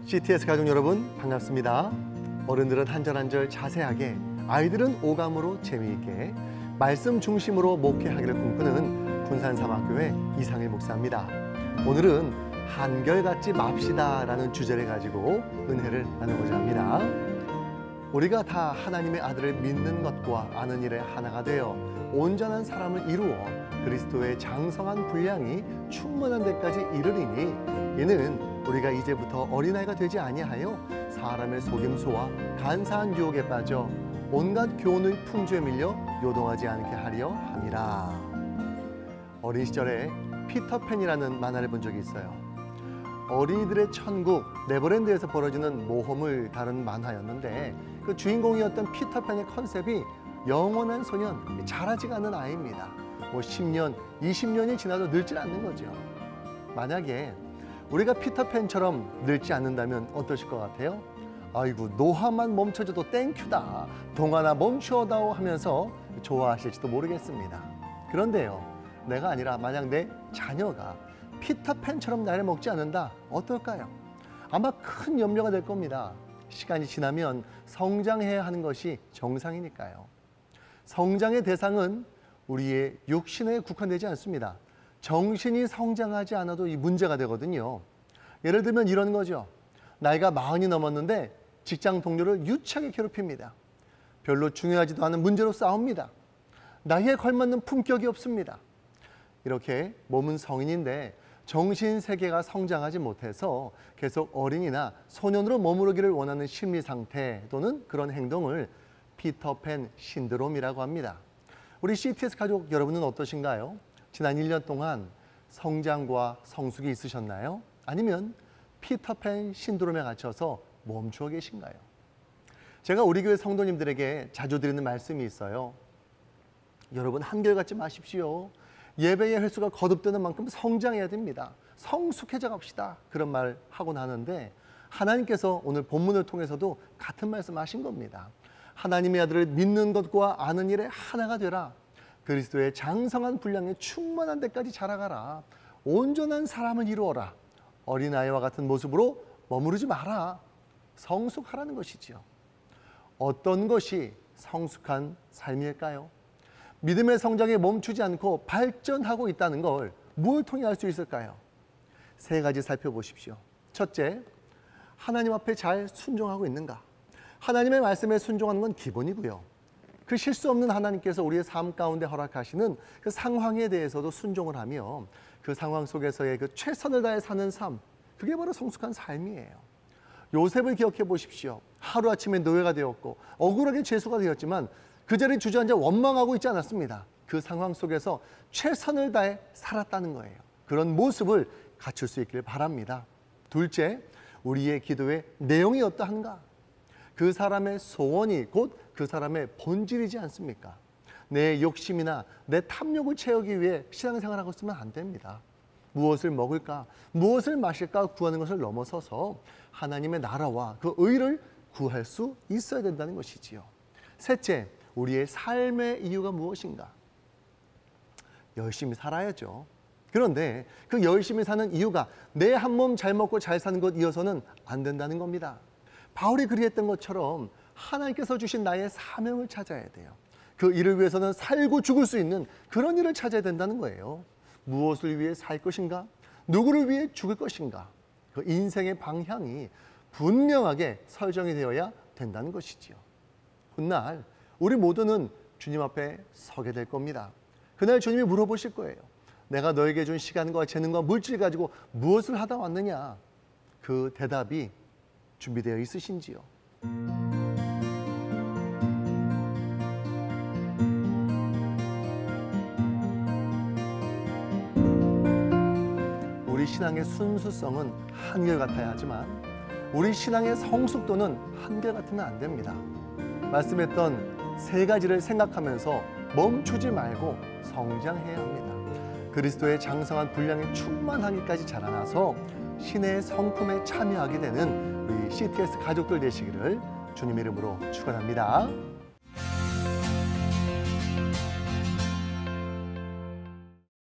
CTS 가족 여러분 반갑습니다. 어른들은 한 절 한 절 자세하게, 아이들은 오감으로 재미있게 말씀 중심으로 목회하기를 꿈꾸는 군산사막교회 이상일 목사입니다. 오늘은 한결같지 맙시다 라는 주제를 가지고 은혜를 나누고자 합니다. 우리가 다 하나님의 아들을 믿는 것과 아는 일에 하나가 되어 온전한 사람을 이루어 그리스도의 장성한 분량이 충만한 데까지 이르리니, 이는 우리가 이제부터 어린아이가 되지 아니하여 사람의 속임수와 간사한 유혹에 빠져 온갖 교훈의 풍조에 밀려 요동하지 않게 하려 함이라. 어린 시절에 피터팬이라는 만화를 본 적이 있어요. 어린이들의 천국 네버랜드에서 벌어지는 모험을 다룬 만화였는데, 그 주인공이었던 피터팬의 컨셉이 영원한 소년, 자라지가 않는 아이입니다. 10년, 20년이 지나도 늙지 않는 거죠. 만약에 우리가 피터팬처럼 늙지 않는다면 어떠실 것 같아요? 아이고, 노화만 멈춰줘도 땡큐다, 동화나 멈추어다오 하면서 좋아하실지도 모르겠습니다. 그런데요, 내가 아니라 만약 내 자녀가 피터팬처럼 나이를 먹지 않는다, 어떨까요? 아마 큰 염려가 될 겁니다. 시간이 지나면 성장해야 하는 것이 정상이니까요. 성장의 대상은 우리의 육신에 국한되지 않습니다. 정신이 성장하지 않아도 이 문제가 되거든요. 예를 들면 이런 거죠. 나이가 40이 넘었는데 직장 동료를 유치하게 괴롭힙니다. 별로 중요하지도 않은 문제로 싸웁니다. 나이에 걸맞는 품격이 없습니다. 이렇게 몸은 성인인데 정신 세계가 성장하지 못해서 계속 어린이나 소년으로 머무르기를 원하는 심리 상태 또는 그런 행동을 피터팬 신드롬이라고 합니다. 우리 CTS 가족 여러분은 어떠신가요? 지난 1년 동안 성장과 성숙이 있으셨나요? 아니면 피터팬 신드롬에 갇혀서 멈추어 계신가요? 제가 우리 교회 성도님들에게 자주 드리는 말씀이 있어요. 여러분, 한결같지 마십시오. 예배의 횟수가 거듭되는 만큼 성장해야 됩니다. 성숙해져 갑시다. 그런 말 하고 나는데, 하나님께서 오늘 본문을 통해서도 같은 말씀 하신 겁니다. 하나님의 아들을 믿는 것과 아는 일에 하나가 되라. 그리스도의 장성한 분량에 충만한 데까지 자라가라. 온전한 사람을 이루어라. 어린아이와 같은 모습으로 머무르지 마라. 성숙하라는 것이지요. 어떤 것이 성숙한 삶일까요? 믿음의 성장에 멈추지 않고 발전하고 있다는 걸 무엇을 통해 알 수 있을까요? 3가지 살펴보십시오. 첫째, 하나님 앞에 잘 순종하고 있는가? 하나님의 말씀에 순종하는 건 기본이고요. 그 실수 없는 하나님께서 우리의 삶 가운데 허락하시는 그 상황에 대해서도 순종을 하며 그 상황 속에서의 그 최선을 다해 사는 삶, 그게 바로 성숙한 삶이에요. 요셉을 기억해 보십시오. 하루아침에 노예가 되었고 억울하게 죄수가 되었지만 그 자리에 주저앉아 원망하고 있지 않았습니다. 그 상황 속에서 최선을 다해 살았다는 거예요. 그런 모습을 갖출 수 있기를 바랍니다. 둘째, 우리의 기도의 내용이 어떠한가? 그 사람의 소원이 곧 그 사람의 본질이지 않습니까? 내 욕심이나 내 탐욕을 채우기 위해 신앙생활하고 있으면 안 됩니다. 무엇을 먹을까, 무엇을 마실까 구하는 것을 넘어서서 하나님의 나라와 그 의를 구할 수 있어야 된다는 것이지요. 셋째, 우리의 삶의 이유가 무엇인가? 열심히 살아야죠. 그런데 그 열심히 사는 이유가 내 한 몸 잘 먹고 잘 사는 것 이어서는 안 된다는 겁니다. 바울이 그리했던 것처럼 하나님께서 주신 나의 사명을 찾아야 돼요. 그 일을 위해서는 살고 죽을 수 있는 그런 일을 찾아야 된다는 거예요. 무엇을 위해 살 것인가? 누구를 위해 죽을 것인가? 그 인생의 방향이 분명하게 설정이 되어야 된다는 것이지요. 훗날 우리 모두는 주님 앞에 서게 될 겁니다. 그날 주님이 물어보실 거예요. 내가 너에게 준 시간과 재능과 물질 가지고 무엇을 하다 왔느냐? 그 대답이 준비되어 있으신지요? 우리 신앙의 순수성은 한결같아야 하지만 우리 신앙의 성숙도는 한결같으면 안 됩니다. 말씀했던 3가지를 생각하면서 멈추지 말고 성장해야 합니다. 그리스도의 장성한 분량에 충만하기까지 자라나서 신의 성품에 참여하게 되는 우리 CTS 가족들 되시기를 주님 이름으로 축원합니다.